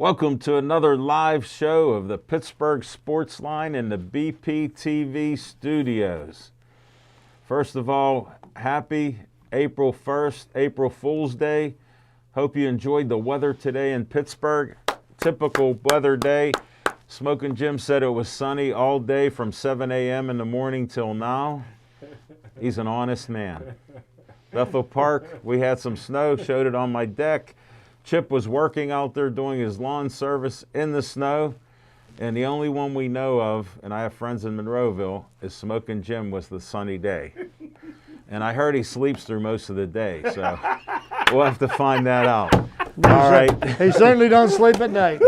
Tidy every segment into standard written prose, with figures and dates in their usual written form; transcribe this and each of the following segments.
Welcome to another live show of the Pittsburgh Sportsline in the BPTV studios. First of all, happy April 1st, April Fool's Day. Hope you enjoyed the weather today in Pittsburgh. Typical weather day. Smoking Jim said it was sunny all day from 7 a.m. in the morning till now. He's an honest man. Bethel Park, we had some snow, showed it on my deck. Chip was working out there doing his lawn service in the snow, and the only one we know of, and I have friends in Monroeville, is Smoking Jim was the sunny day. And I heard he sleeps through most of the day, so we'll have to find that out. All right. He certainly don't sleep at night.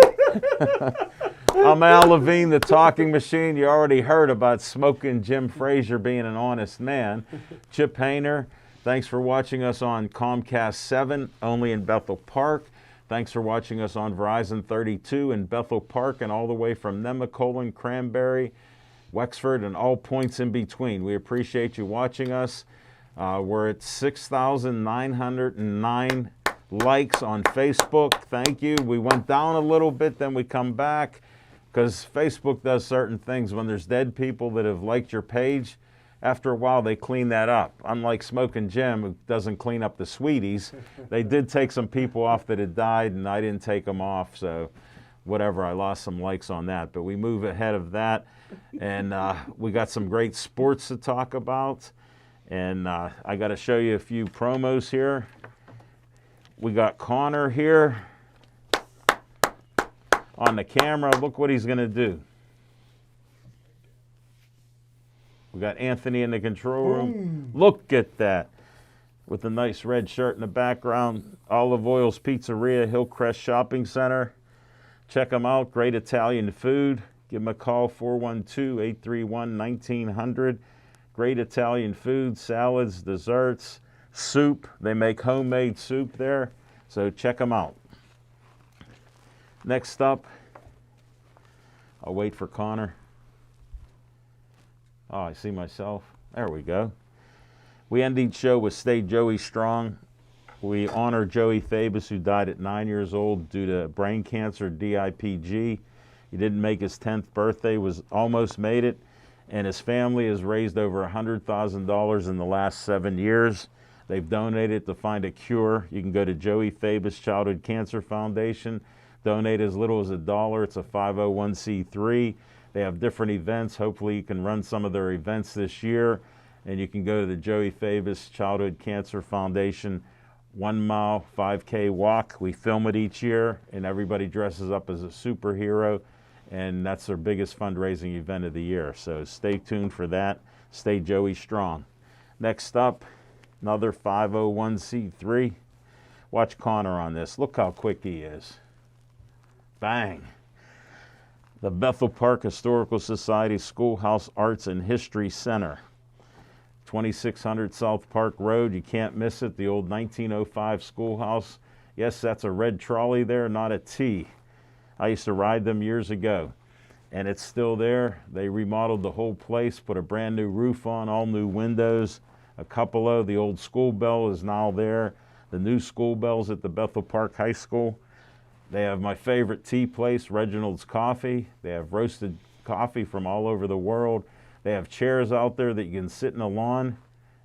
I'm Al Levine, the talking machine. You already heard about Smoking Jim Frazier being an honest man. Chip Hayner. Thanks for watching us on Comcast 7, only in Bethel Park. Thanks for watching us on Verizon 32 in Bethel Park and all the way from Nemacolin, Cranberry, Wexford, and all points in between. We appreciate you watching us. We're at 6,909 likes on Facebook. Thank you. We went down a little bit, then we come back because Facebook does certain things. When there's dead people that have liked your page, after a while, they clean that up. Unlike Smoking Jim, who doesn't clean up the sweeties, they did take some people off that had died, and I didn't take them off, so whatever, I lost some likes on that. But we move ahead of that, and we got some great sports to talk about, and I got to show you a few promos here. We got Connor here on the camera. Look what he's going to do. We got Anthony in the control room. Boom. Look at that. With a nice red shirt in the background. Olive Oil's Pizzeria, Hillcrest Shopping Center. Check them out. Great Italian food. Give them a call, 412-831-1900. Great Italian food, salads, desserts, soup. They make homemade soup there. So check them out. Next up, I'll wait for Connor. Oh, I see myself. There we go. We end each show with Stay Joey Strong. We honor Joey Fabus, who died at 9 years old due to brain cancer, DIPG. He didn't make his 10th birthday, was almost made it, and his family has raised over $100,000 in the last 7 years. They've donated to find a cure. You can go to Joey Fabus Childhood Cancer Foundation. Donate as little as $1. It's a 501c3. They have different events. Hopefully you can run some of their events this year. And you can go to the Joey Fabus Childhood Cancer Foundation 1 mile 5K walk. We film it each year, and everybody dresses up as a superhero. And that's their biggest fundraising event of the year. So stay tuned for that. Stay Joey Strong. Next up, another 501c3. Watch Connor on this. Look how quick he is. Bang. The Bethel Park Historical Society Schoolhouse Arts and History Center. 2600 South Park Road. You can't miss it. The old 1905 schoolhouse. Yes, that's a red trolley there, not a T. I used to ride them years ago. And it's still there. They remodeled the whole place, put a brand new roof on, all new windows. A cupola. The old school bell is now there. The new school bell's at the Bethel Park High School. They have my favorite tea place, Reginald's Coffee. They have roasted coffee from all over the world. They have chairs out there that you can sit in the lawn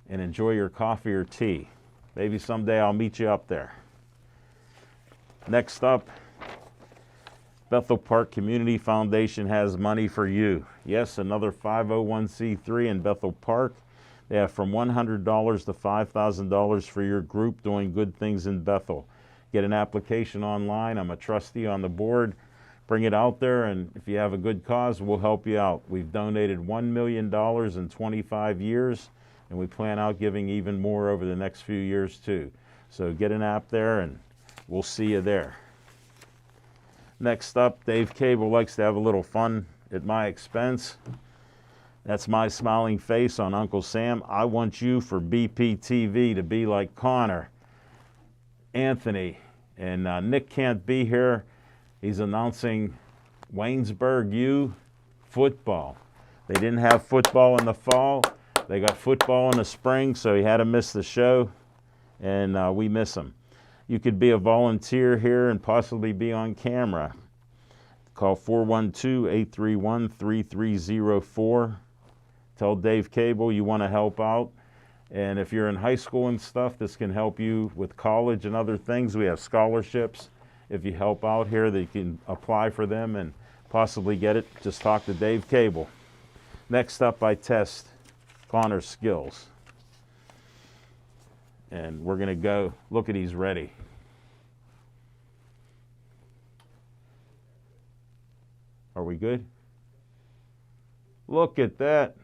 and enjoy your coffee or tea. Maybe someday I'll meet you up there. Next up, Bethel Park Community Foundation has money for you. Yes, another 501c3 in Bethel Park. They have from $100 to $5,000 for your group doing good things in Bethel. Get an application online. I'm a trustee on the board. Bring it out there, and if you have a good cause, we'll help you out. We've donated $1 million in 25 years, and we plan out giving even more over the next few years too. So get an app there, and we'll see you there. Next up, Dave Cable likes to have a little fun at my expense. That's my smiling face on Uncle Sam. I want you for BPTV to be like Connor, Anthony, and Nick can't be here. He's announcing Waynesburg U football. They didn't have football in the fall. They got football in the spring, so he had to miss the show, and we miss him. You could be a volunteer here and possibly be on camera. Call 412-831-3304. Tell Dave Cable you want to help out. And if you're in high school and stuff, this can help you with college and other things. We have scholarships. If you help out here, that you can apply for them and possibly get it. Just talk to Dave Cable. Next up, I test Connor's skills. And we're going to go, look at he's ready. Are we good? Look at that.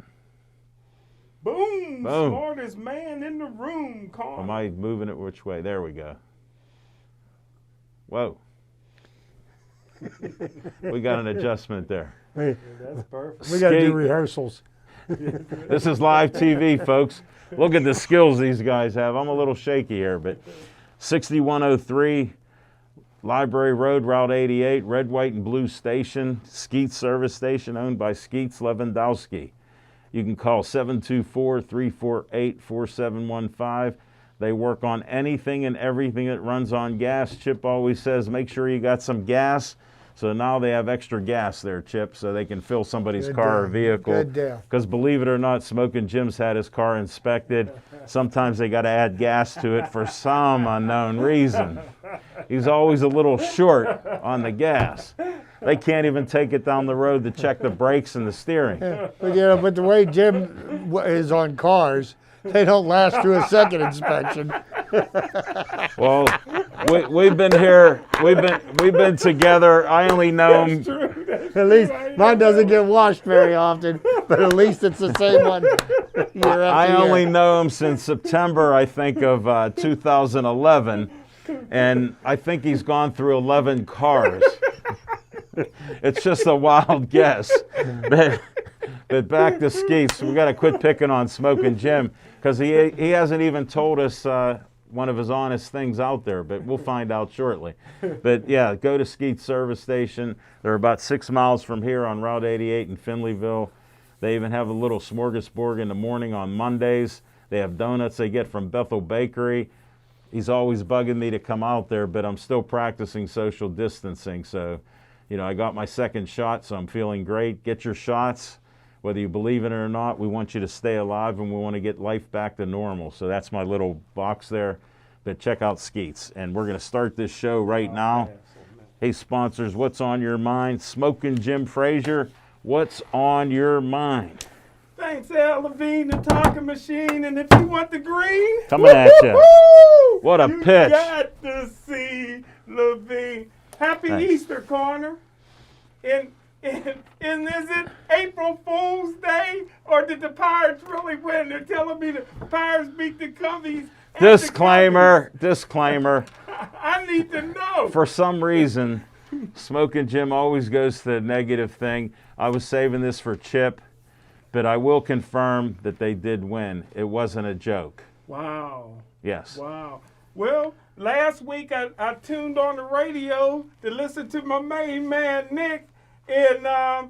Boom! Boom. Smartest man in the room, Connor. Am I moving it which way? There we go. Whoa. We got an adjustment there. We That's perfect. got to do Skate. rehearsals. This is live TV, folks. Look at the skills these guys have. I'm a little shaky here, but 6103 Library Road, Route 88, Red, White, and Blue Station, Skeets Service Station, owned by Skeets Lewandowski. You can call 724-348-4715. They work on anything and everything that runs on gas. Chip always says, make sure you got some gas. So now they have extra gas there, Chip, so they can fill somebody's Good car or deal. vehicle. Good deal. Because believe it or not, Smoking Jim's had his car inspected. Sometimes they got to add gas to it for some unknown reason. He's always a little short on the gas. They can't even take it down the road to check the brakes and the steering. But the way Jim is on cars, they don't last through a second inspection. Well, we've been here. We've been together. I only know him. At least mine doesn't get washed very often, but at least it's the same one year after I year. only know him since September, I think, of 2011, and I think he's gone through 11 cars. It's just a wild guess. But back to Skeets, we got to quit picking on Smoking Jim because he hasn't even told us one of his honest things out there, but we'll find out shortly. But yeah, go to Skeets Service Station. They're about 6 miles from here on Route 88 in Finleyville. They even have a little smorgasbord in the morning on Mondays. They have donuts they get from Bethel Bakery. He's always bugging me to come out there, but I'm still practicing social distancing. So, you know, I got my second shot, so I'm feeling great. Get your shots. Whether you believe in it or not, we want you to stay alive and we want to get life back to normal. So that's my little box there. But check out Skeets. And we're going to start this show right now. Hey, sponsors, what's on your mind? Smoking Jim Frazier, what's on your mind? Thanks, Al Levine, the talking machine. And if you want the green, Coming at you. woo-hoo-hoo, What a you pitch. got to see Levine. Happy Thanks. Easter, Connor. And is it April Fool's Day, or did the Pirates really win? They're telling me the Pirates beat the Cubbies. and the Disclaimer. Cubbies. I need to know. For some reason, Smoking Jim always goes to the negative thing. I was saving this for Chip, but I will confirm that they did win. It wasn't a joke. Wow. Yes. Wow. Well, last week I tuned on the radio to listen to my main man, Nick, and I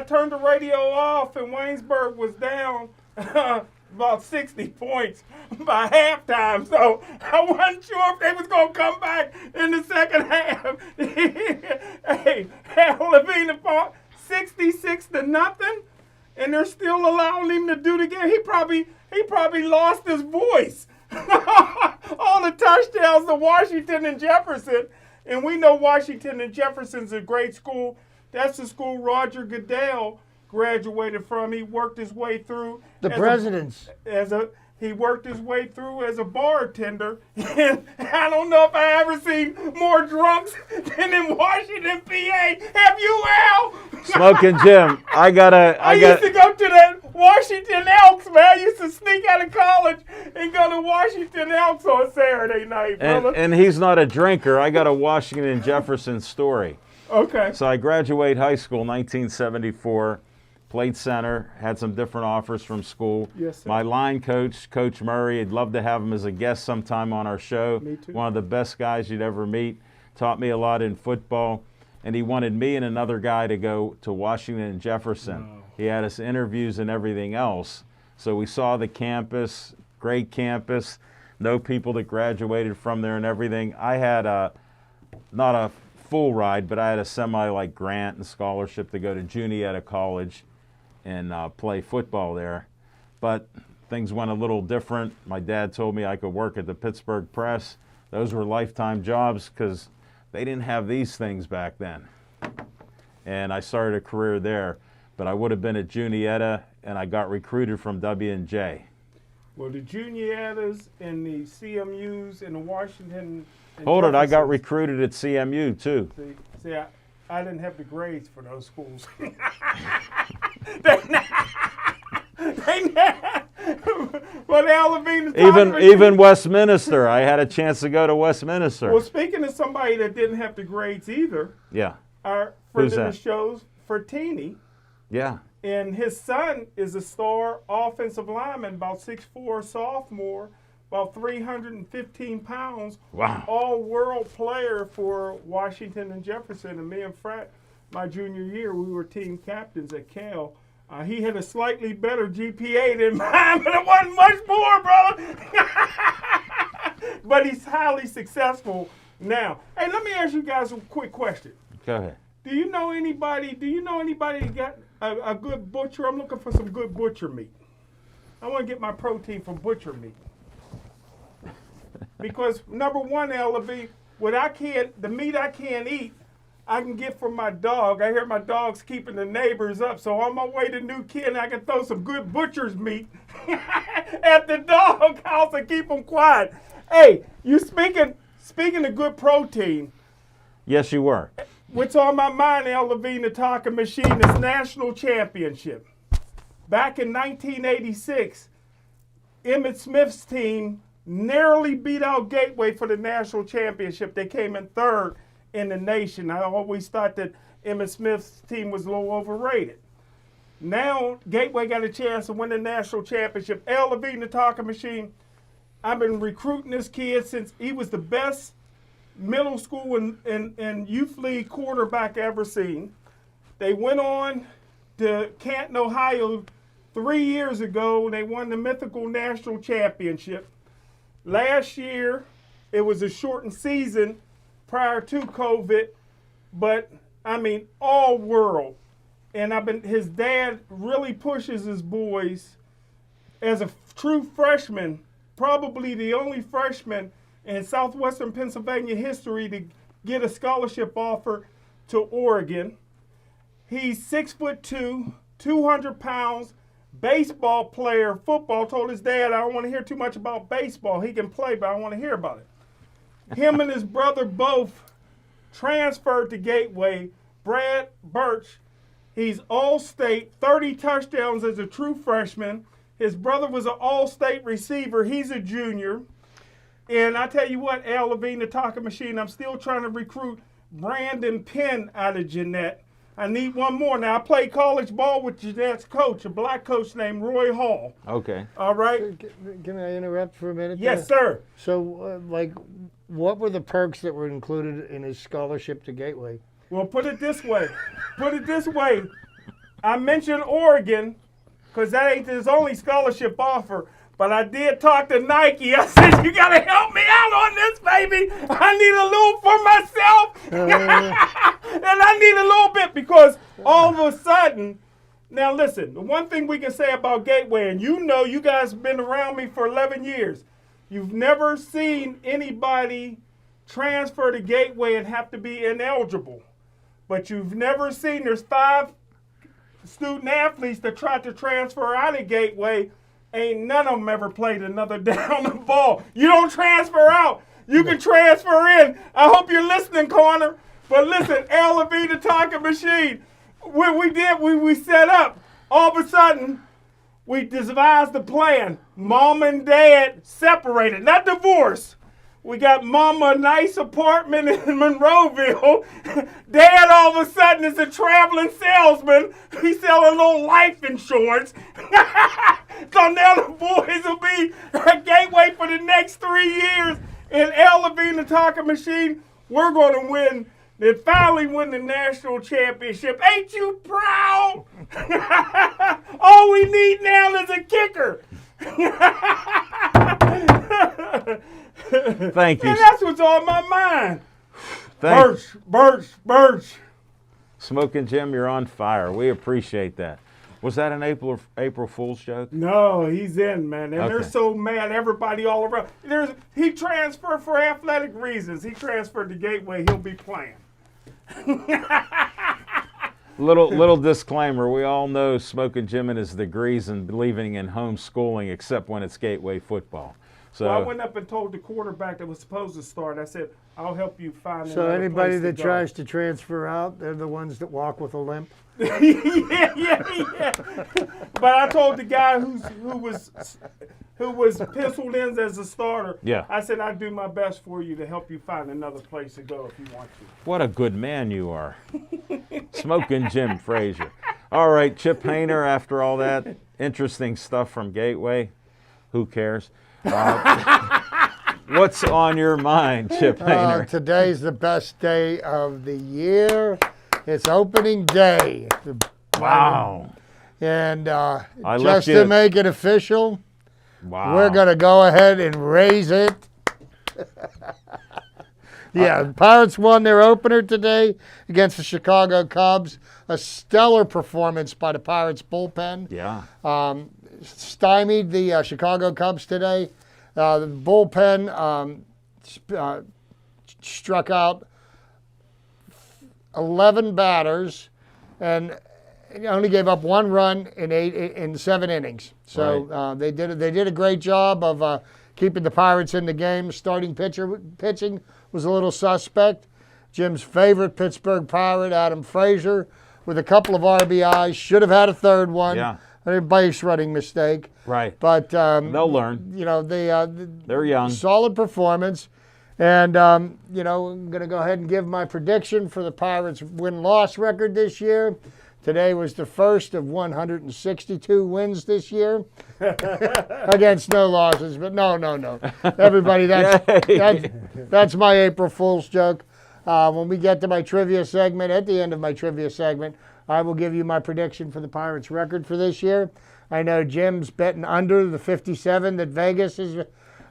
turned the radio off, and Waynesburg was down about 60 points by halftime. So I wasn't sure if they was going to come back in the second half. Hey, Levine fought 66-0, and they're still allowing him to do the game. He probably lost his voice. All the touchdowns to Washington and Jefferson. And we know Washington and Jefferson's a great school. That's the school Roger Goodell graduated from. He worked his way through The presidents. He worked his way through as a bartender. And I don't know if I ever seen more drunks than in Washington, PA. Have you, Al? Smoking Jim, I used to go to the Washington Elks, man. I used to sneak out of college and go to Washington Elks on Saturday night, brother. and he's not a drinker. I got a Washington and Jefferson story. Okay. So I graduate high school 1974, played center, had some different offers from school. Yes, sir. My line coach, Coach Murray, I'd love to have him as a guest sometime on our show. Me too. One of the best guys you'd ever meet. Taught me a lot in football. And he wanted me and another guy to go to Washington and Jefferson. Wow. He had us interviews and everything else. So we saw the campus, great campus, know people that graduated from there and everything. I had not a full ride, but I had a semi grant and scholarship to go to Juniata College and play football there. But things went a little different. My dad told me I could work at the Pittsburgh Press. Those were lifetime jobs because they didn't have these things back then. And I started a career there. But I would have been at Juniata, and I got recruited from W&J. Well, the Juniatas and the CMUs and the Washington. And Hold it, I got Jeffersons- recruited at CMU too. See, I didn't have the grades for those schools. Well, Al Levine is Even Westminster, I had a chance to go to Westminster. Well, speaking of somebody that didn't have the grades either, Yeah, our friend Who's of the that? show's Fertini, yeah. and his son is a star offensive lineman, about 6'4", sophomore, about 315 pounds. Wow. All-world player for Washington and Jefferson. And me and Frat, my junior year, we were team captains at Cal. He had a slightly better GPA than mine, but it wasn't much more, brother. But he's highly successful now. Hey, let me ask you guys a quick question. Go ahead. Do you know anybody that got a good butcher? I'm looking for some good butcher meat. I want to get my protein from butcher meat. Because number one, LV, the meat I can't eat, I can get from my dog. I hear my dog's keeping the neighbors up. So on my way to New Kent, I can throw some good butcher's meat at the dog house and keep them quiet. Hey, you speaking of good protein, Yes, you were. what's on my mind, Al Levine, the talking machine, is national championship. Back in 1986, Emmitt Smith's team narrowly beat out Gateway for the national championship. They came in third in the nation. I always thought that Emmitt Smith's team was a little overrated. Now, Gateway got a chance to win the national championship. Al Levine, the talking machine, I've been recruiting this kid since he was the best middle school and youth league quarterback I ever seen. They went on to Canton, Ohio 3 years ago. They won the mythical national championship. Last year, it was a shortened season prior to COVID, but I mean, all world. And his dad really pushes his boys as a true freshman, probably the only freshman in Southwestern Pennsylvania history to get a scholarship offer to Oregon. He's 6'2", 200 pounds, baseball player, football. Told his dad, I don't want to hear too much about baseball. He can play, but I don't want to hear about it. Him and his brother both transferred to Gateway. Brad Birch, he's all-state, 30 touchdowns as a true freshman. His brother was an all-state receiver. He's a junior. And I tell you what, Al Levine, the talking machine, I'm still trying to recruit Brandon Penn out of Jeanette. I need one more. Now, I played college ball with Jeanette's coach, a black coach named Roy Hall. Okay. All right? Can I interrupt for a minute? Yes, there? sir. So, what were the perks that were included in his scholarship to Gateway? Well, put it this way. I mentioned Oregon because that ain't his only scholarship offer. But I did talk to Nike. I said, you got to help me out on this, baby. I need a little for myself. And I need a little bit because all of a sudden, now listen, the one thing we can say about Gateway, and you guys have been around me for 11 years. You've never seen anybody transfer to Gateway and have to be ineligible. But you've never seen, there's 5 student athletes that tried to transfer out of Gateway. Ain't none of them ever played another down the ball. You don't transfer out. You can transfer in. I hope you're listening, Connor. But listen, Al Levine, the talking machine. We set up. All of a sudden, we devised the plan. Mom and dad separated, not divorced. We got Mama a nice apartment in Monroeville. Dad all of a sudden is a traveling salesman. He's selling little life insurance. So now the boys will be at Gateway for the next 3 years. And El Levine, the talking machine, we're going to win. They finally win the national championship. Ain't you proud? All we need now is a kicker. Thank you. And that's what's on my mind. Birch. Smoking Jim, you're on fire. We appreciate that. Was that an April Fool's joke? No, he's in, man. And they're Okay. so mad, everybody all around. He transferred for athletic reasons. He transferred to Gateway. He'll be playing. Little disclaimer. We all know Smoking Jim and his degrees and believing in homeschooling, except when it's Gateway football. So I went up and told the quarterback that was supposed to start, I said, I'll help you find So another anybody place that to tries to transfer out, they're the ones that walk with a limp. go. yeah. But I told the guy who was penciled in as a starter, Yeah. I said, I'd do my best for you to help you find another place to go if you want to. what a good man you are. Smoking Jim Frazier. All right, Chip Hayner, after all that interesting stuff from Gateway, who cares? What's on your mind, Chip Hayner? Today's the best day of the year. It's opening day. Wow. And I just left to you- make it official, Wow. we're going to go ahead and raise it. Yeah, Pirates won their opener today against the Chicago Cubs. A stellar performance by the Pirates bullpen. Yeah. Stymied the Chicago Cubs today. The bullpen struck out 11 batters and only gave up 1 run in 7 innings. So they did a great job of keeping the Pirates in the game. Starting pitching was a little suspect. Jim's favorite Pittsburgh Pirate, Adam Frazier, with a couple of RBIs. Should have had a third one. Yeah. A base running mistake. Right. But They'll learn. you know, They're young. solid performance. And, you know, I'm going to go ahead and give my prediction for the Pirates' win-loss record this year. Today was the first of 162 wins this year against no losses. But no. Everybody, that's my April Fool's joke. When we get to my trivia segment, at the end of my trivia segment, I will give you my prediction for the Pirates' record for this year. I know Jim's betting under the 57 that Vegas is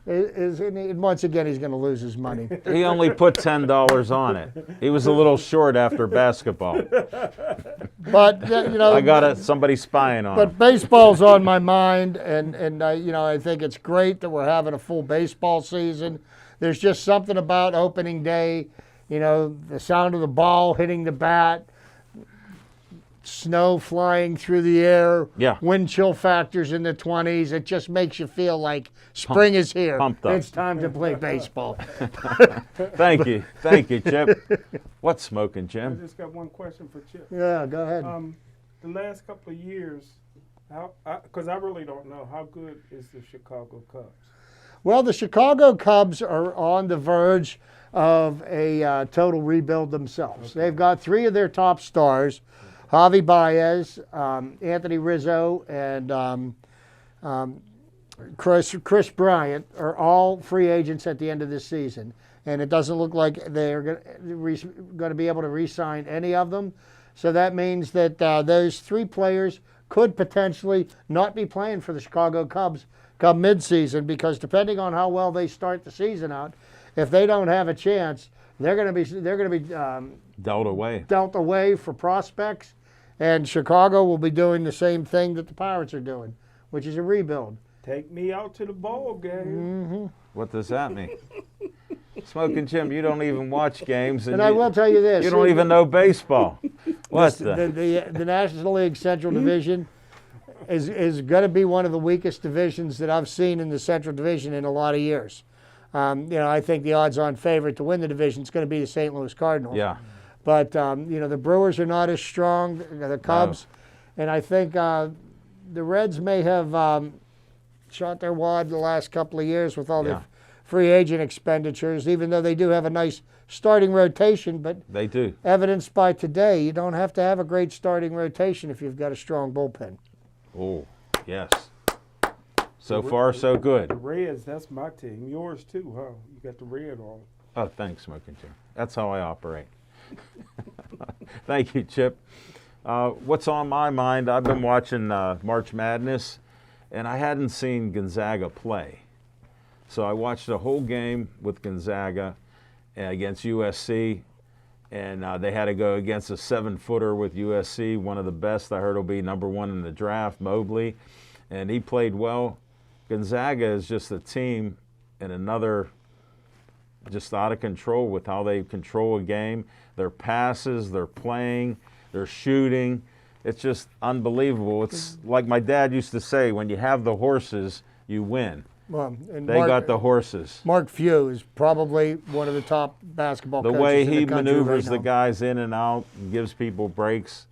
and once again, he's going to lose his money. He only put $10 on it. He was a little short after basketball. But, you know, I got somebody spying on him. but baseball's on my mind, and you know, I think it's great that we're having a full baseball season. There's just something about opening day, you know, the sound of the ball hitting the bat, snow flying through the air, Yeah. wind chill factors in the 20s. It just makes you feel like spring is here. Pumped up. It's time to play baseball. Thank you, Chip. What's smoking, I Jim? just got one question for Chip. Yeah, go ahead. The last couple of years, because I really don't know, how good is the Chicago Cubs? Well, the Chicago Cubs are on the verge of a total rebuild themselves. Okay. They've got 3 of their top stars, Javi Baez, Anthony Rizzo, and Chris Bryant, are all free agents at the end of this season. And it doesn't look like they're going to be able to re-sign any of them. So that means that those 3 players could potentially not be playing for the Chicago Cubs come midseason, because depending on how well they start the season out, if they don't have a chance, they're going to be dealt away for prospects, and Chicago will be doing the same thing that the Pirates are doing, which is a rebuild. Take me out to the ball game. Mm-hmm. What does that mean? Smoking Jim, you don't even watch games, And I will tell you this: you don't even know baseball. What the? The National League Central Division is going to be one of the weakest divisions that I've seen in the Central Division in a lot of years. You know, I think the odds-on favorite to win the division is going to be the St. Louis Cardinals. Yeah. But you know, the Brewers are not as strong. The Cubs, and I think the Reds may have shot their wad the last couple of years with all free agent expenditures, even though they do have a nice starting rotation. But They do. evidenced by today, you don't have to have a great starting rotation if you've got a strong bullpen. Oh, yes. So far, so The good. Reds, that's my team. Yours too, huh? You got the red on. Oh, thanks, Smoking Jim. That's how I operate. Thank you, Chip. What's on my mind, I've been watching March Madness, and I hadn't seen Gonzaga play. So I watched the whole game with Gonzaga against USC, and they had to go against a 7-footer with USC, one of the best. I heard will be #1 in the draft, Mobley, and he played well. Gonzaga is just a team and another just out of control with how they control a game. Their passes, their playing, their shooting. It's just unbelievable. It's like my dad used to say, when you have the horses, you win. Well, and They got the horses. Mark Few is probably one of the top basketball The coaches way in the he country maneuvers right the now. guys in and out and gives people breaks.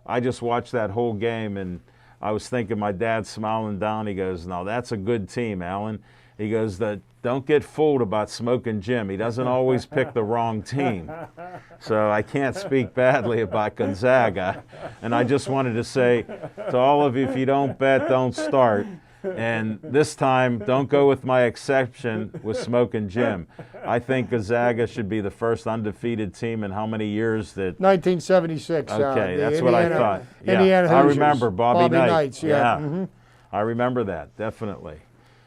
I just watched that whole game, and I was thinking my dad smiling down. He goes, "No, that's a good team, Alan." He goes, "Don't get fooled about Smoking Jim. He doesn't always pick the wrong team." So I can't speak badly about Gonzaga. And I just wanted to say to all of you, if you don't bet, don't start. And this time, don't go with my exception with Smoking Jim. I think Gonzaga should be the first undefeated team in how many years that 1976. Okay, the that's what I Indiana- thought. Yeah, Indiana I Hoosiers. remember Bobby Knight. Knights, yeah. Mhm. I remember that, definitely.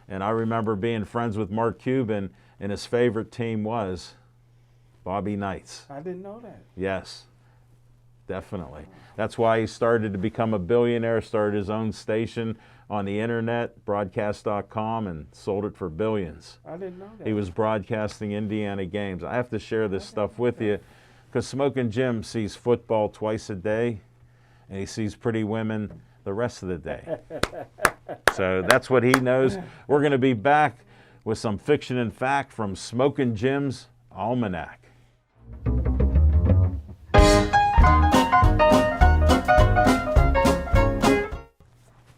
And I remember being friends with Mark Cuban, and his favorite team was Bobby Knights. I didn't know that. Yes, definitely. That's why he started to become a billionaire, started his own station on the internet, broadcast.com, and sold it for billions. I didn't know that. He was broadcasting Indiana games. I have to share this stuff with you because Smoking Jim sees football twice a day, and he sees pretty women the rest of the day. So that's what he knows. We're going to be back with some fiction and fact from Smoking Jim's Almanac.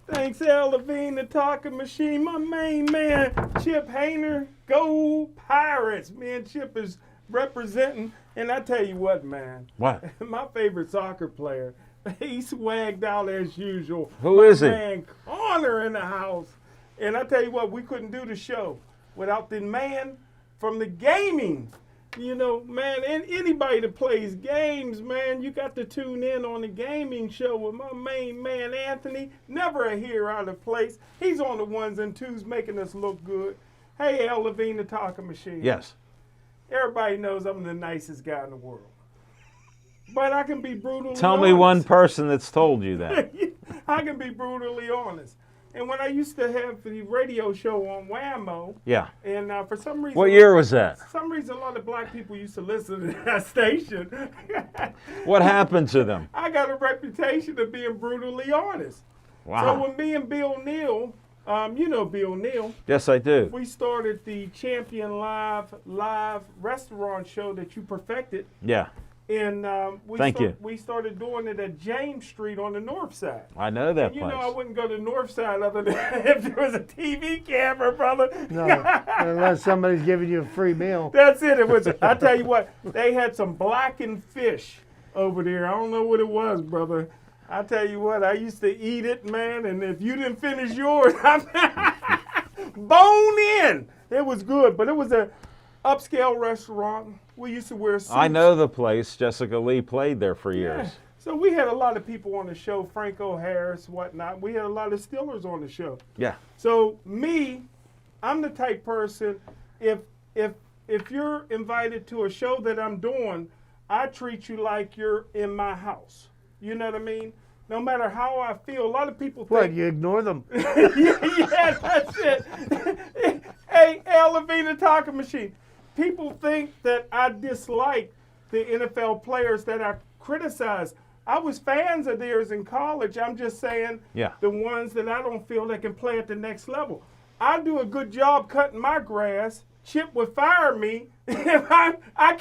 Thanks, Al Levine, the talking machine. My main man, Chip Hayner, Go Pirates. Man, Chip is representing. And I tell you what, man. What? My favorite soccer player. He swagged out as usual. Who is it? Man, Connor in the house. And I tell you what, we couldn't do the show without the man from the gaming. You know, man, and anybody that plays games, man, you got to tune in on the gaming show with my main man, Anthony. Never a hair out of place. He's on the ones and twos making us look good. Hey, Al Levine, the talking machine. Yes. Everybody knows I'm the nicest guy in the world. But I can be brutally Tell me honest. one person that's told you that. I can be brutally honest. And when I used to have the radio show on Whammo, Yeah. and for some reason, What year was that? For some reason, a lot of black people used to listen to that station. What happened to them? I got a reputation of being brutally honest. So Wow. when me and Bill Neal, you know Bill Neal, Yes, I do. we started the Champion Live restaurant show that you perfected. Yeah. And Thank you. we started doing it at James Street on the north side. I know that And you place. know I wouldn't go to the north side other than if there was a TV camera, brother. No, unless somebody's giving you a free meal. That's it. It was. I tell you what, they had some blackened fish over there. I don't know what it was, brother. I tell you what, I used to eat it, man. And if you didn't finish yours, bone in. It was good, but it was a upscale restaurant. We used to wear suits. I know the place. Jessica Lee played there for years. Yeah. So we had a lot of people on the show, Franco Harris, whatnot. We had a lot of Steelers on the show. Yeah. So me, I'm the type person, if you're invited to a show that I'm doing, I treat you like you're in my house. You know what I mean? No matter how I feel. A lot of people think. What, you ignore them? Yeah, that's it. Hey, Al Levine, the talking machine. People think that I dislike the NFL players that I criticize. I was fans of theirs in college. I'm just saying Yeah. the ones that I don't feel that can play at the next level. I do a good job cutting my grass. Chip would fire me if I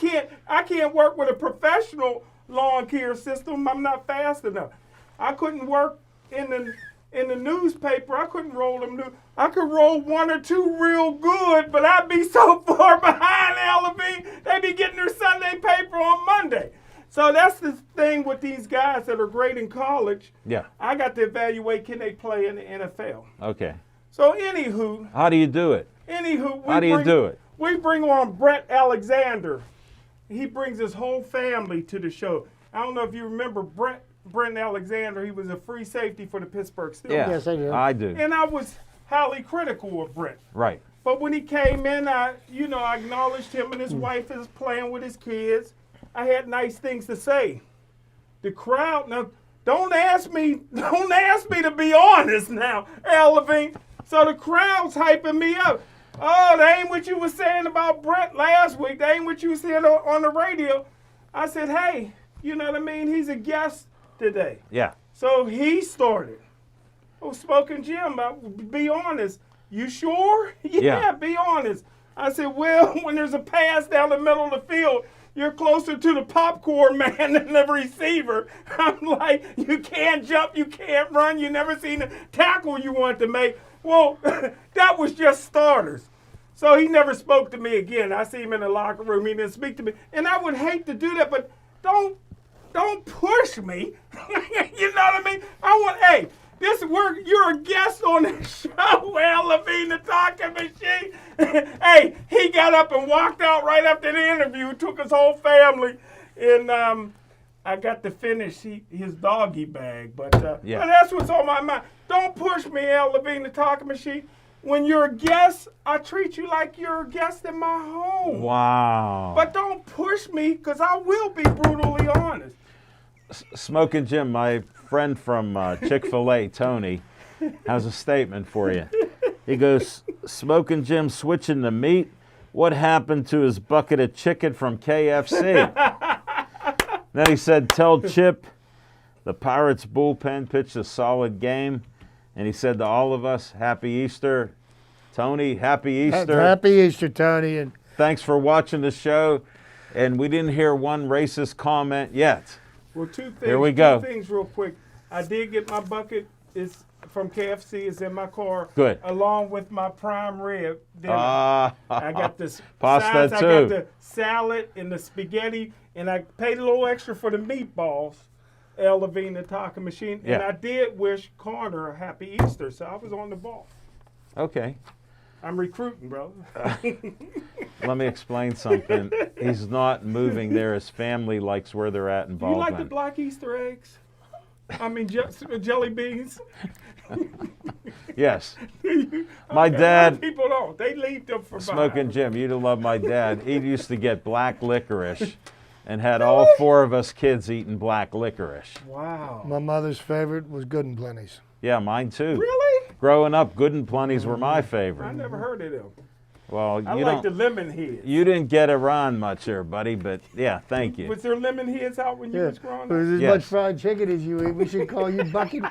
can't work with a professional lawn care system. I'm not fast enough. I couldn't work in the in the newspaper, I couldn't roll them. I could roll one or two real good, but I'd be so far behind LV. They'd be getting their Sunday paper on Monday. So that's the thing with these guys that are great in college. Yeah. I got to evaluate, can they play in the NFL? Okay. So anywho, How do you do it? How do you do it? We bring on Brett Alexander. He brings his whole family to the show. I don't know if you remember Brent Alexander. He was a free safety for the Pittsburgh Steelers. Yeah. Yes, I do. I do. And I was highly critical of Brent. Right. But when he came in, I acknowledged him and his wife is playing with his kids. I had nice things to say. The crowd, now, don't ask me to be honest now, Al Levine. So the crowd's hyping me up. Oh, that ain't what you were saying about Brent last week. That ain't what you said on the radio. I said, hey, you know what I mean? He's a guest today. Yeah. So he started. Oh, Smoking Jim, be honest. You sure? Yeah. Be honest. I said, well, when there's a pass down the middle of the field, you're closer to the popcorn man than the receiver. I'm like, you can't jump, you can't run, you never seen the tackle you want to make. Well, that was just starters. So he never spoke to me again. I see him in the locker room, he didn't speak to me. And I would hate to do that, but don't push me. You know what I mean? Hey, you're a guest on the show, Al Levine, the talking machine. Hey, he got up and walked out right after the interview, took his whole family, and I got to finish his doggy bag. But that's what's on my mind. Don't push me, Al Levine, the talking machine. When you're a guest, I treat you like you're a guest in my home. Wow. But don't push me, because I will be brutally honest. Smoking Jim, my friend from Chick-fil-A, Tony, has a statement for you. He goes, Smoking Jim switching to meat. What happened to his bucket of chicken from KFC? Then he said, tell Chip the Pirates bullpen pitched a solid game. And he said to all of us, Happy Easter. Tony, Happy Easter. Happy Easter, Tony. And thanks for watching the show. And we didn't hear one racist comment yet. Well, two things. Here we go. Two things real quick. I did get my bucket. It's from KFC. It's in my car. Good. Along with my prime rib dinner. I got this pasta sides. too. I got the salad and the spaghetti, and I paid a little extra for the meatballs. Al Levine, the talking machine. And I did wish Connor a happy Easter, so I was on the ball. Okay. I'm recruiting, bro. Let me explain something. He's not moving there. His family likes where they're at in Do you Baldwin. like the black Easter eggs? I mean, jelly beans. Yes. A My lot of dad, people don't. They leave them for Smoking Jim, you'd have loved my dad. He used to get black licorice and had all four of us kids eating black licorice. Wow. my mother's favorite was Good and Plenty's. Yeah, mine too. Really? Growing up, Good and Plenty's were my favorite. I never heard of them. Well, I you like the don't. lemon heads. You didn't get around much there, buddy, but yeah, thank you. Was there lemon heads out when you was growing There's up? as Yes. much fried chicken as you eat. We should call you Bucket.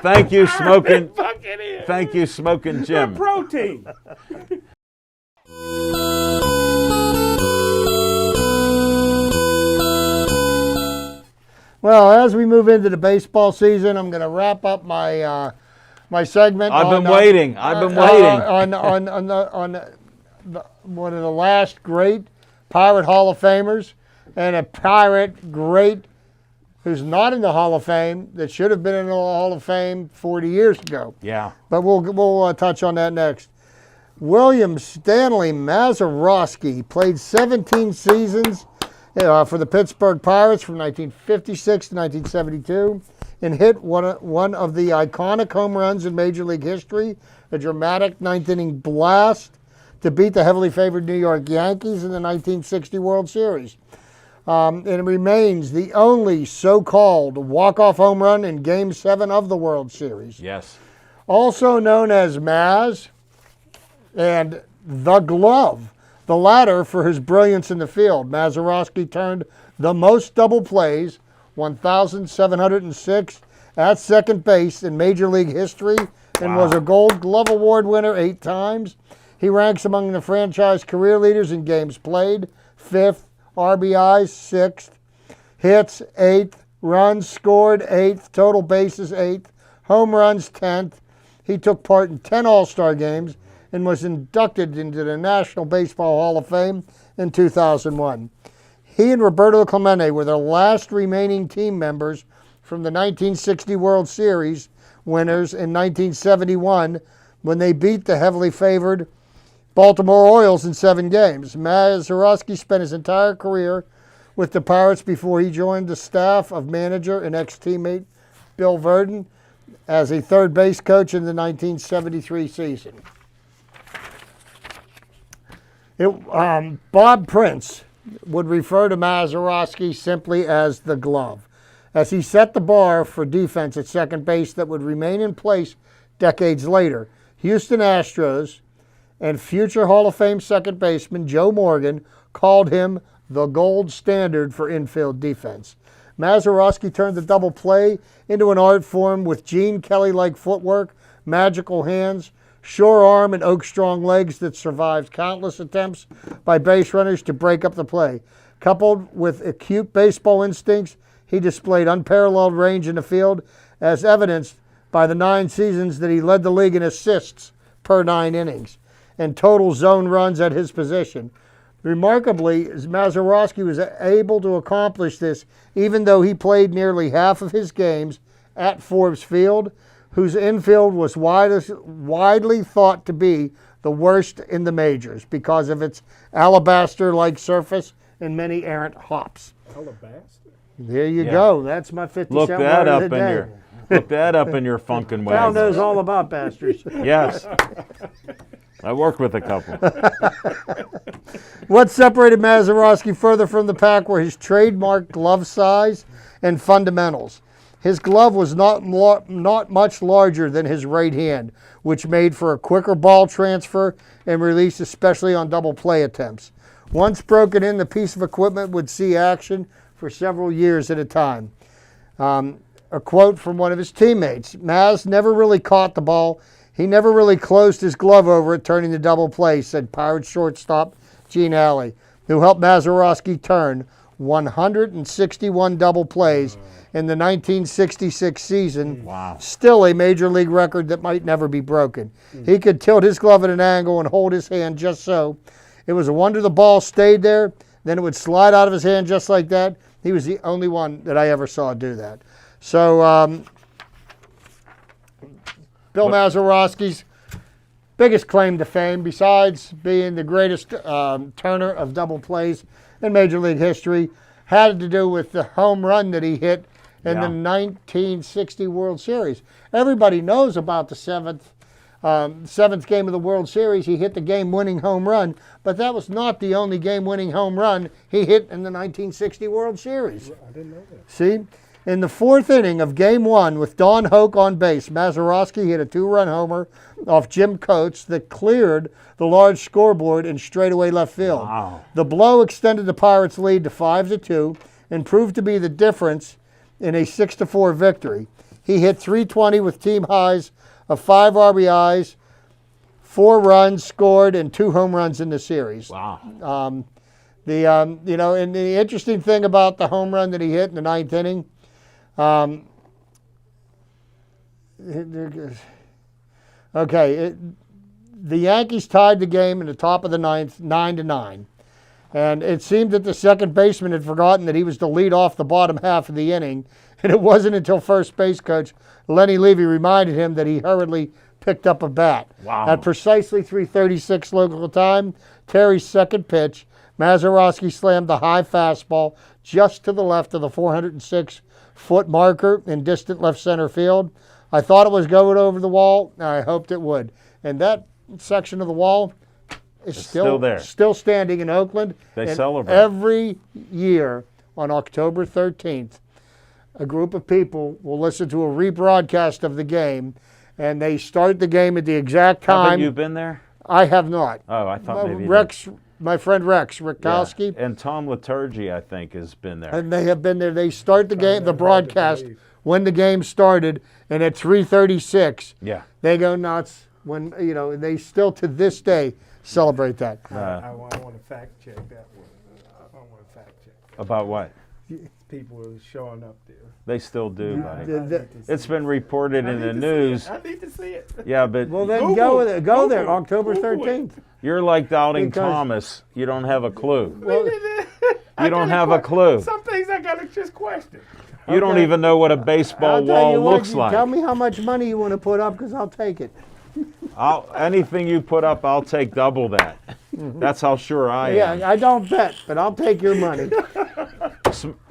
Thank you, Smoking. Buckethead. Thank you, Smoking Jim. Protein. Well, as we move into the baseball season, I'm going to wrap up my my segment. I've been on, waiting. I've been waiting. On one of the last great Pirate Hall of Famers, and a Pirate great who's not in the Hall of Fame that should have been in the Hall of Fame 40 years ago. Yeah. But we'll touch on that next. William Stanley Mazeroski played 17 seasons for the Pittsburgh Pirates from 1956 to 1972 and hit one of the iconic home runs in Major League history, a dramatic ninth-inning blast to beat the heavily favored New York Yankees in the 1960 World Series. And it remains the only so-called walk-off home run in Game 7 of the World Series. Yes. Also known as Maz and the Glove, the latter for his brilliance in the field. Mazeroski turned the most double plays, 1,706, at second base in Major League history and was a Gold Glove Award winner 8 times. He ranks among the franchise career leaders in games played, 5th, RBIs, 6th, hits, 8th, runs scored 8th, total bases 8th, home runs 10th. He took part in 10 All-Star games and was inducted into the National Baseball Hall of Fame in 2001. He and Roberto Clemente were the last remaining team members from the 1960 World Series winners in 1971 when they beat the heavily favored Baltimore Orioles in 7 games. Mazeroski spent his entire career with the Pirates before he joined the staff of manager and ex-teammate Bill Verdon as a third base coach in the 1973 season. Bob Prince would refer to Mazeroski simply as the glove, as he set the bar for defense at second base that would remain in place decades later. Houston Astros and future Hall of Fame second baseman Joe Morgan called him the gold standard for infield defense. Mazeroski turned the double play into an art form with Gene Kelly-like footwork, magical hands, sure arm, and oak-strong legs that survived countless attempts by base runners to break up the play. Coupled with acute baseball instincts, he displayed unparalleled range in the field, as evidenced by the 9 seasons that he led the league in assists per 9 innings and total zone runs at his position. Remarkably, Mazeroski was able to accomplish this even though he played nearly half of his games at Forbes Field, whose infield was widely thought to be the worst in the majors because of its alabaster-like surface and many errant hops. Alabaster? There you go. That's my 50-cent Look word that of up the in day. your look that up in your funkin' way. Val knows all about bastards. Yes. I worked with a couple. What separated Mazeroski further from the pack were his trademark glove size and fundamentals. His glove was not much larger than his right hand, which made for a quicker ball transfer and release, especially on double play attempts. Once broken in, the piece of equipment would see action for several years at a time. A quote from one of his teammates: Maz never really caught the ball. He never really closed his glove over it, turning the double play, said Pirates shortstop Gene Alley, who helped Mazeroski turn 161 double plays in the 1966 season. Wow. Still a major league record that might never be broken. He could tilt his glove at an angle and hold his hand just so. It was a wonder the ball stayed there. Then it would slide out of his hand just like that. He was the only one that I ever saw do that. So, Bill Mazeroski's biggest claim to fame, besides being the greatest turner of double plays in Major League history, had to do with the home run that he hit in the 1960 World Series. Everybody knows about the seventh game of the World Series. He hit the game-winning home run, but that was not the only game-winning home run he hit in the 1960 World Series. I didn't know that. See? In the 4th inning of Game 1, with Don Hoke on base, Mazeroski hit a 2-run homer off Jim Coates that cleared the large scoreboard in straightaway left field. Wow. The blow extended the Pirates' lead to 5-2 and proved to be the difference in a 6-4 victory. He hit .320 with team highs of 5 RBIs, 4 runs scored, and 2 home runs in the series. Wow. And the interesting thing about the home run that he hit in the 9th inning, the Yankees tied the game in the top of the 9th, 9-9. And it seemed that the second baseman had forgotten that he was to lead off the bottom half of the inning. And it wasn't until first base coach Lenny Levy reminded him that he hurriedly picked up a bat. Wow. At precisely 3:36 local time, Terry's second pitch, Mazeroski slammed the high fastball just to the left of the 406-foot marker in distant left center field. I thought it was going over the wall, and I hoped it would. And that section of the wall is still there. Still standing in Oakland. They And celebrate. every year on October 13th, a group of people will listen to a rebroadcast of the game, and they start the game at the exact time. Haven't you been there? I have not. Oh, I thought maybe you Rex, my friend Rex did. Rikowski, Yeah. And Tom Liturgy, I think, has been there. and they have been there. They start the game, the hard to broadcast, believe. when the game started, and at 3:36, Yeah. they go nuts. When they still to this day celebrate that. I want to fact check that one. I want to fact check. About what? people are showing up there. They still do, buddy. The- It's been reported in the news. I need to see it. Yeah, but Well, then Google go there, Google October it. 13th. you're like Doubting Because- Thomas. You don't have a clue. Well, You don't have a clue. Some things I gotta just question. You don't Okay. even know what a baseball I'll tell wall you what, looks you like. Tell me how much money you want to put up, because I'll take it. Anything you put up, I'll take double that. That's how sure I am. Yeah, I don't bet, but I'll take your money.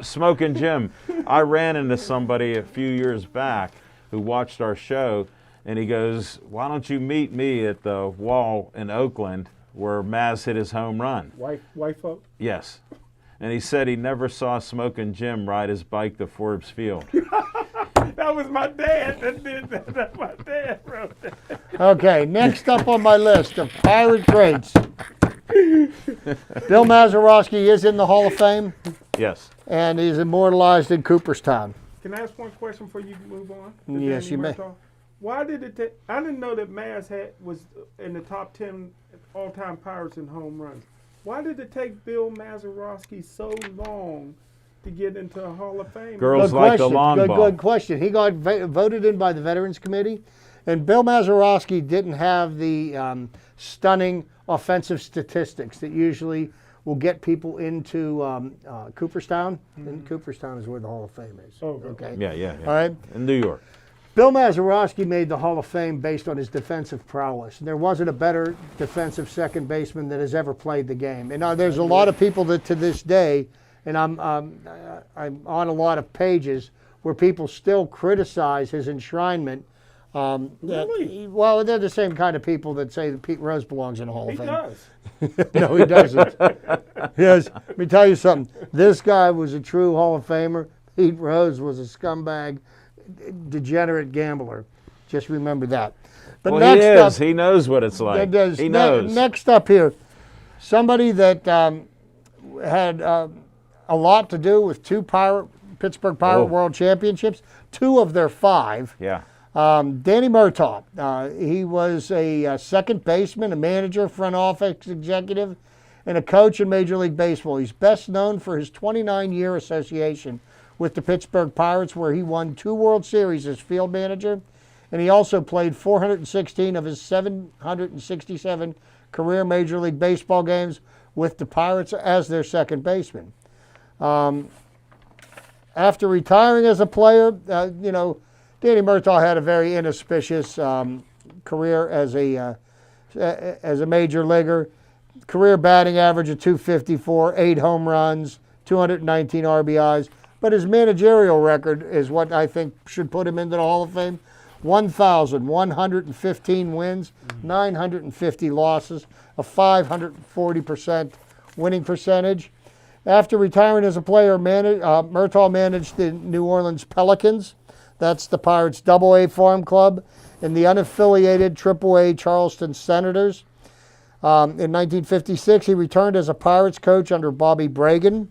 Smoking Jim, I ran into somebody a few years back who watched our show, and he goes, "Why don't you meet me at the wall in Oakland where Maz hit his home run?" White folk. Yes. And he said he never saw Smoking Jim ride his bike to Forbes Field. That was my dad that did that. That's my dad wrote that. Okay, next up on my list of Pirate greats. Bill Mazeroski is in the Hall of Fame, Yes. and he's immortalized in Cooperstown. Can I ask one question before you move on? Yes, you may. Why did it take? I didn't know that Maz was in the top 10 all-time Pirates in home runs. Why did it take Bill Mazeroski so long to get into a Hall of Fame? Girls Good like the question. long ball. Good question. He got voted in by the Veterans Committee, and Bill Mazeroski didn't have the stunning offensive statistics that usually will get people into Cooperstown. And Cooperstown is where the Hall of Fame is. Oh, okay. Yeah. All right. In New York. Bill Mazeroski made the Hall of Fame based on his defensive prowess. There wasn't a better defensive second baseman that has ever played the game. And there's a lot of people that to this day, and I'm on a lot of pages where people still criticize his enshrinement. Really? Well, they're the same kind of people that say that Pete Rose belongs in the Hall He of Fame. does. No, he doesn't. Yes, let me tell you something. This guy was a true Hall of Famer. Pete Rose was a scumbag, degenerate gambler. Just remember that. But Well, next he up, is. He knows what it's like. He knows. Next up here, somebody that had a lot to do with two Pittsburgh Pirate World Championships, 2 of their 5. Yeah. Danny Murtaugh. He was a second baseman, a manager, front office executive, and a coach in Major League Baseball. He's best known for his 29-year association with the Pittsburgh Pirates, where he won 2 World Series as field manager, and he also played 416 of his 767 career Major League Baseball games with the Pirates as their second baseman. After retiring as a player, Danny Murtaugh had a very inauspicious career as a major leaguer. Career batting average of .254, 8 home runs, 219 RBIs. But his managerial record is what I think should put him into the Hall of Fame. 1,115 wins, 950 losses, a 540% winning percentage. After retiring as a player, Murtaugh managed the New Orleans Pelicans. That's the Pirates' AA farm club, and the unaffiliated AAA Charleston Senators. In 1956, he returned as a Pirates coach under Bobby Bragan.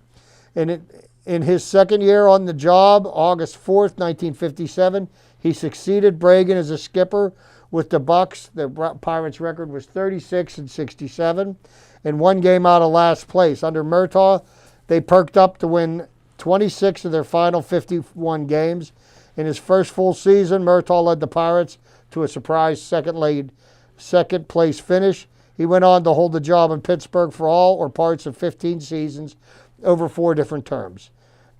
In his second year on the job, August 4th, 1957, he succeeded Bragan as a skipper with the Bucks. The Pirates' record was 36-67, and 1 game out of last place. Under Murtaugh, they perked up to win 26 of their final 51 games. In his first full season, Murtaugh led the Pirates to a surprise second place finish. He went on to hold the job in Pittsburgh for all or parts of 15 seasons over 4 different terms.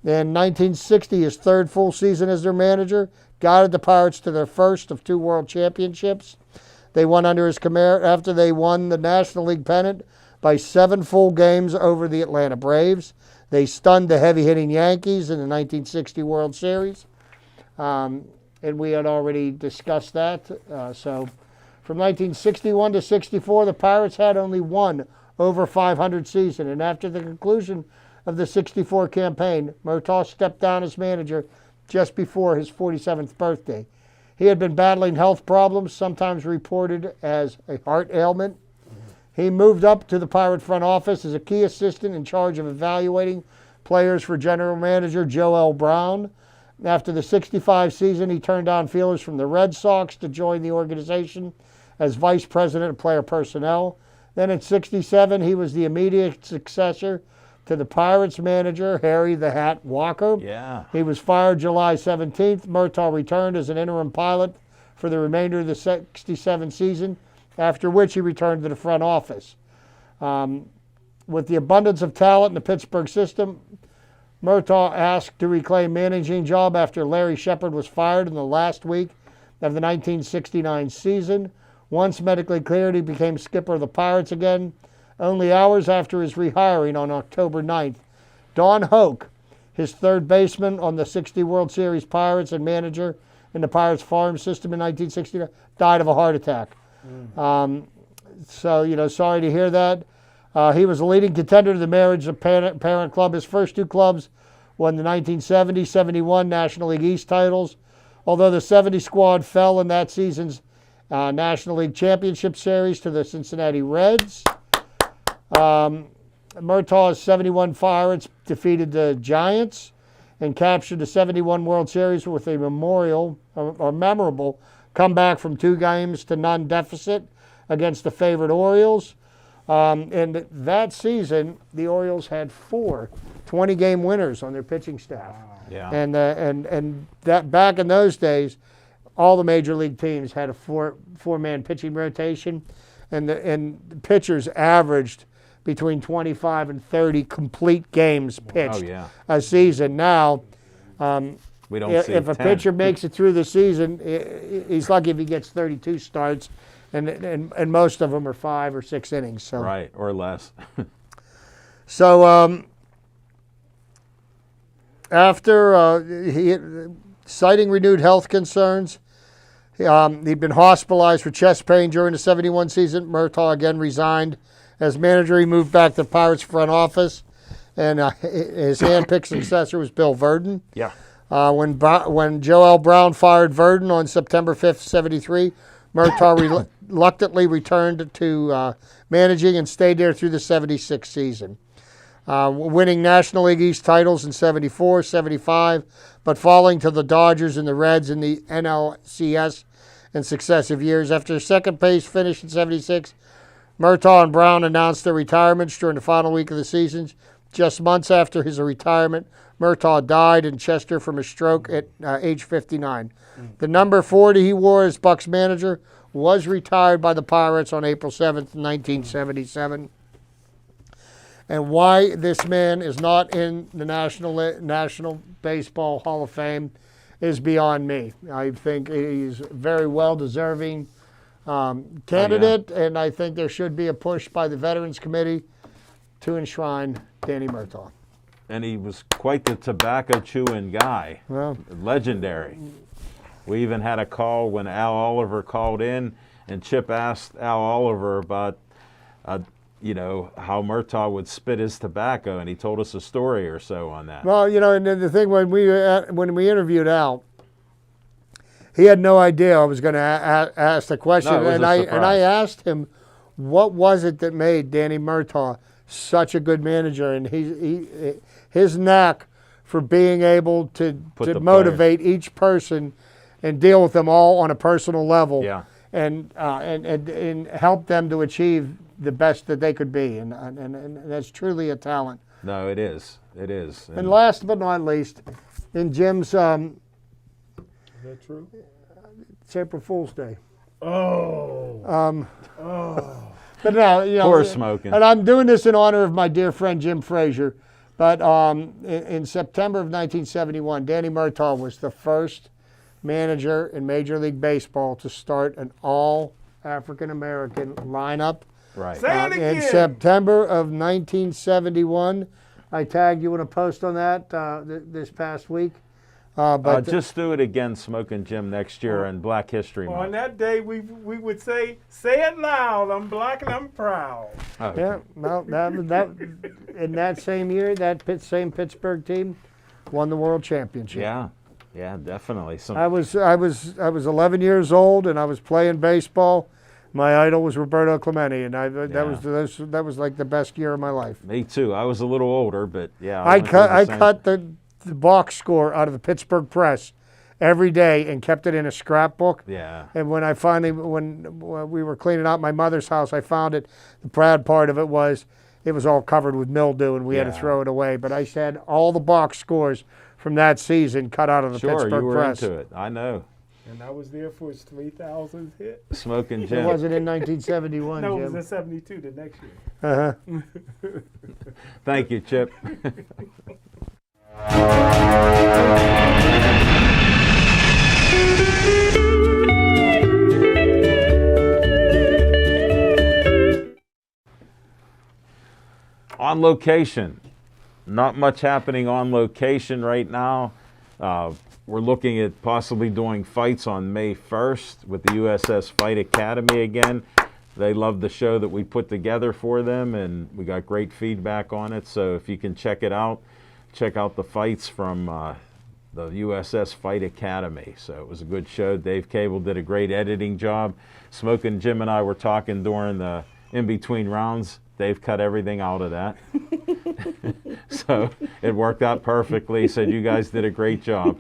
In 1960, his 3rd full season as their manager, guided the Pirates to their first of 2 World Championships. They won under his command after they won the National League pennant by 7 full games over the Atlanta Braves. They stunned the heavy-hitting Yankees in the 1960 World Series. And we had already discussed that. So from 1961 to 64, the Pirates had only 1 over 500 season. And after the conclusion of the 64 campaign, Murtaugh stepped down as manager just before his 47th birthday. He had been battling health problems, sometimes reported as a heart ailment. He moved up to the Pirate front office as a key assistant in charge of evaluating players for general manager Joe L. Brown. After the 65 season, he turned down feelers from the Red Sox to join the organization as vice president of player personnel. Then in 67, he was the immediate successor to the Pirates manager, Harry the Hat Walker. Yeah. He was fired July 17th. Murtaugh returned as an interim pilot for the remainder of the 67 season, after which he returned to the front office. With the abundance of talent in the Pittsburgh system, Murtaugh asked to reclaim managing job after Larry Shepard was fired in the last week of the 1969 season. Once medically cleared, he became skipper of the Pirates again, only hours after his rehiring on October 9th. Don Hoke, his third baseman on the 60 World Series Pirates and manager in the Pirates farm system in 1969, died of a heart attack. So, sorry to hear that. He was a leading contender to the marriage of parent club. His first two clubs won the 1970-71 National League East titles, although the 70 squad fell in that season's National League Championship Series to the Cincinnati Reds. Murtaugh's 71 Pirates defeated the Giants and captured the 71 World Series with a memorable comeback from 2 games to none deficit against the favored Orioles. And that season, the Orioles had 4 20-game winners on their pitching staff. Yeah. And that back in those days, all the major league teams had a four-man pitching rotation, and the pitchers averaged between 25 and 30 complete games pitched a season. Now, we don't see if a 10. pitcher makes it through the season, he's lucky if he gets 32 starts, and most of them are 5 or 6 innings. So. Right, or less. So after citing renewed health concerns, he'd been hospitalized for chest pain during the 71 season. Murtaugh again resigned as manager. He moved back to the Pirates front office, and his handpicked successor was Bill Verdon. Yeah. When Joel Brown fired Verdon on September 5th, 73, Murtaugh reluctantly returned to managing and stayed there through the 76 season. Winning National League East titles in 74, 75, but falling to the Dodgers and the Reds in the NLCS in successive years. After a second place finish in 76, Murtaugh and Brown announced their retirements during the final week of the season. Just months after his retirement, Murtaugh died in Chester from a stroke at age 59. The number 40 he wore as Bucs manager was retired by the Pirates on April 7th, 1977. And why this man is not in the National Baseball Hall of Fame is beyond me. I think he's a very well-deserving candidate, and I think there should be a push by the Veterans Committee to enshrine Danny Murtaugh. And he was quite the tobacco chewing guy. Well, legendary. We even had a call when Al Oliver called in, and Chip asked Al Oliver about how Murtaugh would spit his tobacco, and he told us a story or so on that. Well, and the thing when we interviewed Al, he had no idea I was going to ask the question, No, it was a surprise. And I asked him, what was it that made Danny Murtaugh such a good manager, and his knack for being able to motivate each person and deal with them all on a personal level, and help them to achieve the best that they could be, and that's truly a talent. No, it is. It is. And last but not least, in Jim's, Is that true? it's April Fool's Day. Oh. But no, Poor smoking. And I'm doing this in honor of my dear friend Jim Frazier. But in September of 1971, Danny Murtaugh was the first manager in Major League Baseball to start an all-African-American lineup. Right. Say it again. In September of 1971, I tagged you in a post on that this past week. But just do it again, Smoking Jim, next year in Black History On Month. that day, we would say it loud. I'm black and I'm proud. Okay. yeah, well, that in that same year, that same Pittsburgh team won the World Championship. Yeah, definitely. I was 11 years old, and I was playing baseball. My idol was Roberto Clemente, and that was like the best year of my life. Me too. I was a little older, but yeah. I cut the box score out of the Pittsburgh Press every day and kept it in a scrapbook. Yeah. And when when we were cleaning out my mother's house, I found it. The proud part of it was it was all covered with mildew and we had to Yeah. throw it away. But I had all the box scores from that season cut out of the Sure, Pittsburgh you were Press. into it. I know. And I was there for his 3,000th hit. Smoking It Jim. wasn't in 1971, No, it was Jim. in 72 the next year. Uh-huh. Thank you, Chip. On location. Not much happening on location right now. We're looking at possibly doing fights on May 1st with the USS Fight Academy again. They love the show that we put together for them, and we got great feedback on it. So if you can check it out, check out the fights from the USS Fight Academy. So it was a good show. Dave Cable did a great editing job. Smoking Jim and I were talking during the in-between rounds. Dave cut everything out of that. So it worked out perfectly. He said, you guys did a great job.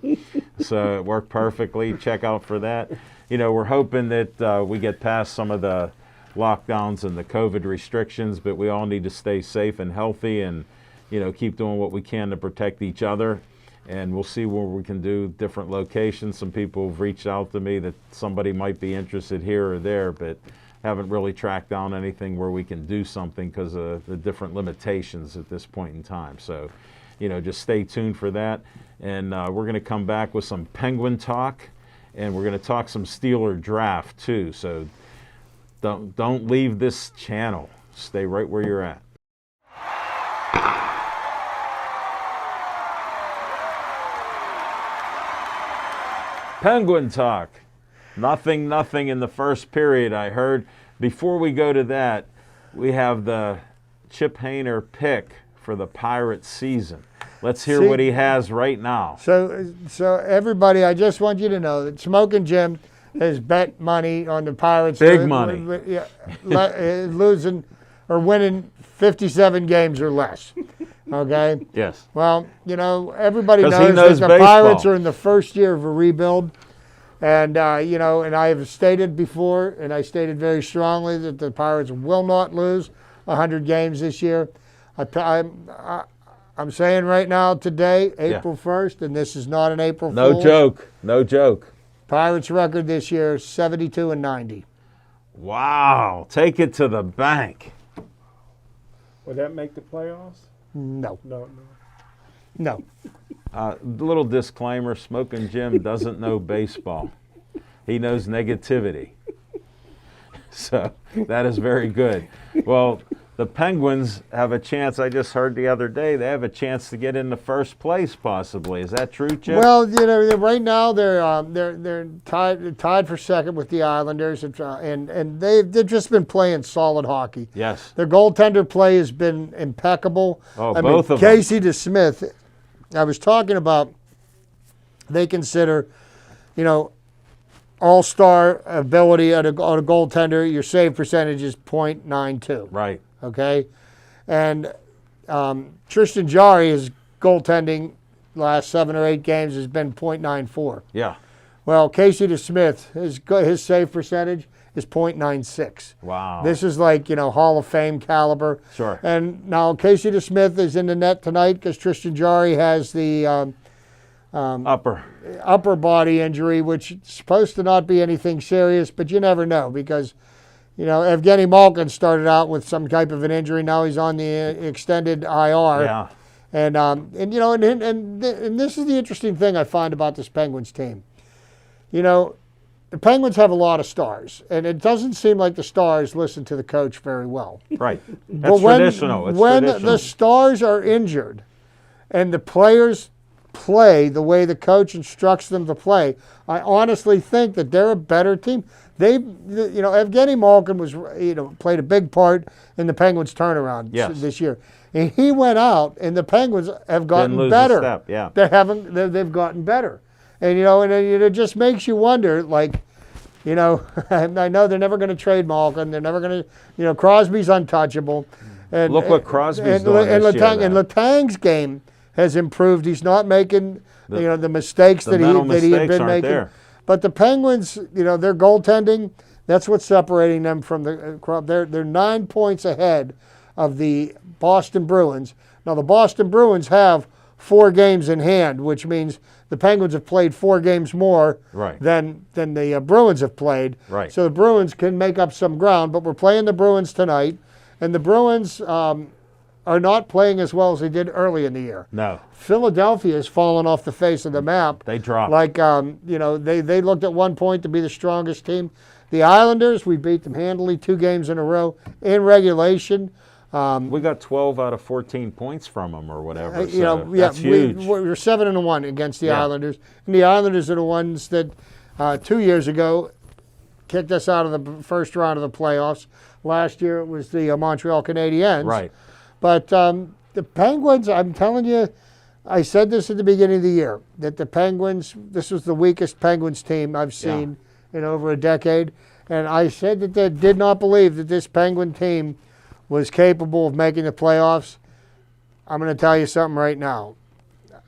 So it worked perfectly. Check out for that. You know, we're hoping that we get past some of the lockdowns and the COVID restrictions, but we all need to stay safe and healthy and, you know, keep doing what we can to protect each other. And we'll see where we can do different locations. Some people have reached out to me that somebody might be interested here or there, but haven't really tracked down anything where we can do something because of the different limitations at this point in time. So, you know, just stay tuned for that. And we're going to come back with some Penguin talk, and we're going to talk some Steeler draft too. So don't leave this channel. Stay right where you're at. Penguin talk. Nothing in the first period, I heard. Before we go to that, we have the Chip Hainer pick for the Pirates season. Let's hear what he has right now. So everybody, I just want you to know that Smoking Jim has bet money on the Pirates. Big money. Losing or winning 57 games or less. Okay? Yes. Well, you know, everybody 'Cause he knows knows that the baseball. Pirates are in the first year of a rebuild. And, you know, and I have stated before, and I stated very strongly that the Pirates will not lose 100 games this year. I'm saying right now, today, April 1st, and this is not an April No Fool's. joke. No joke. Pirates record this year, 72-90. Wow. Take it to the bank. Would that make the playoffs? No, No. no. Little disclaimer, Smoking Jim doesn't know baseball. He knows negativity. So that is very good. Well, the Penguins have a chance. I just heard the other day they have a chance to get into first place possibly. Is that true, Chip? Well, you know, right now they're tied for second with the Islanders, and they've just been playing solid hockey. Yes. Their goaltender play has been impeccable. Oh, I both mean, of them. Casey DeSmith, I was talking about, they consider, you know, all-star ability on a goaltender. Your save percentage is .92. Right. Okay, and Tristan Jarry, his goaltending last 7 or 8 games has been .94. Yeah. Well, Casey DeSmith, his save percentage is .96. Wow. This is like, you know, Hall of Fame caliber. Sure. And now Casey DeSmith is in the net tonight because Tristan Jarry has the upper body injury, which is supposed to not be anything serious, but you never know because, you know, Evgeny Malkin started out with some type of an injury. Now he's on the extended IR. Yeah. And you know, and this is the interesting thing I find about this Penguins team. You know, the Penguins have a lot of stars, and it doesn't seem like the stars listen to the coach very well. Right. That's But traditional. It's when traditional. the stars are injured and the players play the way the coach instructs them to play, I honestly think that they're a better team. You know, Evgeny Malkin was, you know, played a big part in the Penguins' turnaround this year. And he went out, and the Penguins have gotten Didn't lose better. a step, yeah. They've gotten better. And, you know, and it just makes you wonder, like, you know, I know they're never going to trade Malkin. They're never going to, you know, Crosby's untouchable. And Look what Crosby's doing and this year, and though. Letang's game has improved. He's not making, you know, the mistakes that he had mistakes been aren't making. there. But the Penguins, you know, their goaltending, that's what's separating them from the crop. They're 9 points ahead of the Boston Bruins. Now, the Boston Bruins have 4 games in hand, which means the Penguins have played 4 games more Right. than the Bruins have played. Right. So the Bruins can make up some ground, but we're playing the Bruins tonight, and the Bruins are not playing as well as they did early in the year. No. Philadelphia has fallen off the face of the map. They dropped. Like, they looked at one point to be the strongest team. The Islanders, we beat them handily 2 games in a row in regulation. We got 12 out of 14 points from them or whatever. We That's huge. were 7-1 against the Yeah. Islanders, and the Islanders are the ones that 2 years ago kicked us out of the first round of the playoffs. Last year it was the Montreal Canadiens. Right. But the Penguins, I'm telling you, I said this at the beginning of the year, that the Penguins, this was the weakest Penguins team I've seen in over a decade. And I said that they did not believe that this Penguin team was capable of making the playoffs. I'm going to tell you something right now.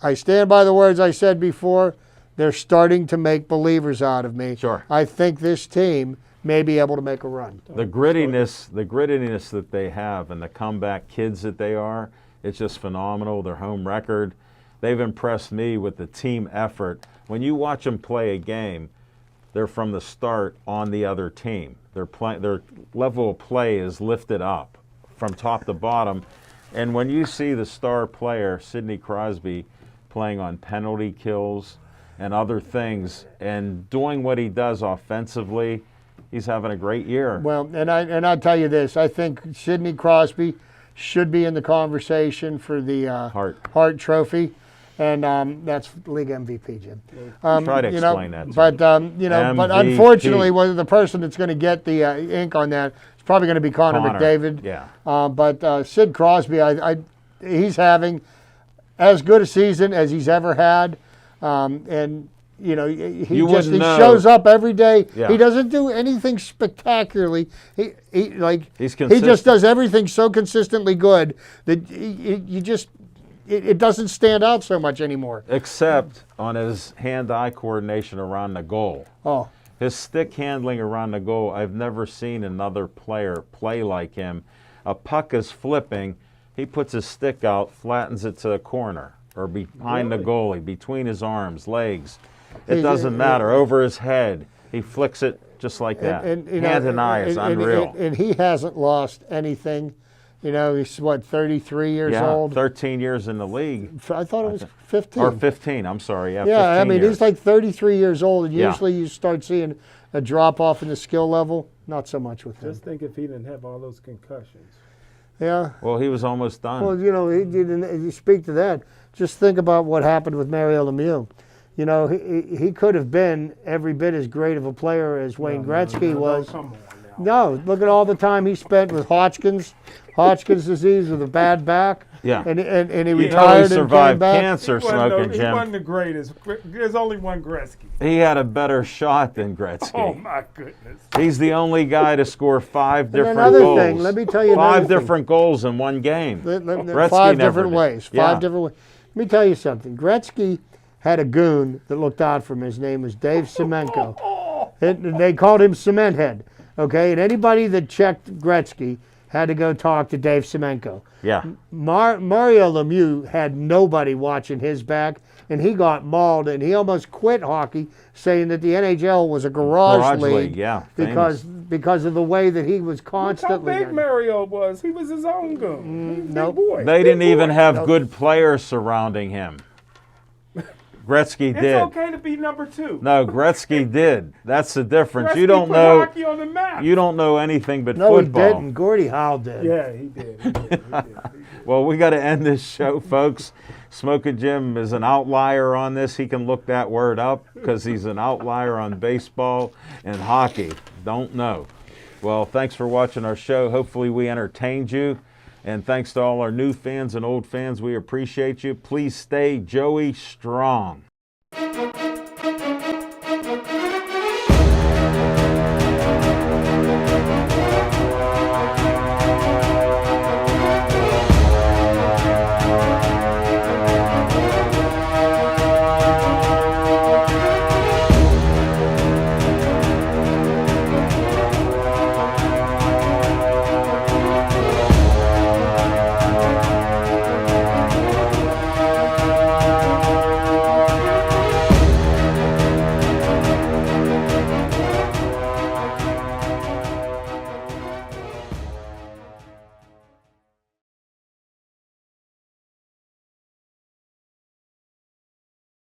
I stand by the words I said before. They're starting to make believers out of me. Sure. I think this team may be able to make a run. The grittiness that they have and the comeback kids that they are, it's just phenomenal. Their home record, they've impressed me with the team effort. When you watch them play a game, they're from the start on the other team. Their level of play is lifted up from top to bottom. And when you see the star player, Sidney Crosby, playing on penalty kills and other things and doing what he does offensively, he's having a great year. Well, and I'll tell you this. I think Sidney Crosby should be in the conversation for the Hart Trophy. And that's league MVP, Jim. Try to explain that to but me. but unfortunately, the person that's going to get the ink on that is probably going to be Connor McDavid. Yeah. But Sid Crosby, he's having as good a season as he's ever had, and he shows up every day. Yeah. He doesn't do anything spectacularly. He's consistent. He just does everything so consistently good that it doesn't stand out so much anymore. Except on his hand-eye coordination around the goal. Oh. His stick handling around the goal, I've never seen another player play like him. A puck is flipping, he puts his stick out, flattens it to the corner, or behind the goalie, between his arms, legs. It doesn't matter, over his head. He flicks it just like that. Hand and eye is unreal. And he hasn't lost anything. He's 33 years old. 13 years in the league. I thought it was 15. Or 15, I'm sorry. Yeah, 15 years. He's like 33 years old, and Yeah. usually you start seeing a drop off in the skill level. Not so much with him. Just think if he didn't have all those concussions. Yeah. Well, he was almost done. Well, you speak to that. Just think about what happened with Mario Lemieux. He could have been every bit as great of a player as Wayne Gretzky was. Come on now. No, look at all the time he spent with Hodgkin's disease with a bad back. Yeah. And he You know retired he and survived came back. cancer He smoking, Jim. wasn't the greatest. There's only one Gretzky. He had a better shot than Gretzky. Oh, my goodness. He's the only guy to score 5 different another goals. thing, let me tell you another 5 thing. different goals in one game. Gretzky 5 never different did. ways. Yeah. 5 different ways. Let me tell you something. Gretzky had a goon that looked out for him. His name was Dave Semenko. They called him Cement Head. Okay, and anybody that checked Gretzky had to go talk to Dave Semenko. Yeah. Mario Lemieux had nobody watching his back, and he got mauled, and he almost quit hockey, saying that the NHL was a garage league. Yeah. Because of the way that he was Look constantly. how big Mario was. He was his own goon. nope. Big boy. They didn't even have Nope. good players surrounding him. Gretzky It's did. okay to be number 2. No, Gretzky did. That's the difference. Gretzky You don't put know. hockey on the map. You don't know anything but No, football. he didn't. Gordie Howe did. Yeah, he did. He did. Well, we got to end this show, folks. Smoking Jim is an outlier on this. He can look that word up because he's an outlier on baseball and hockey. Don't know. Well, thanks for watching our show. Hopefully we entertained you. And thanks to all our new fans and old fans. We appreciate you. Please stay Joey strong.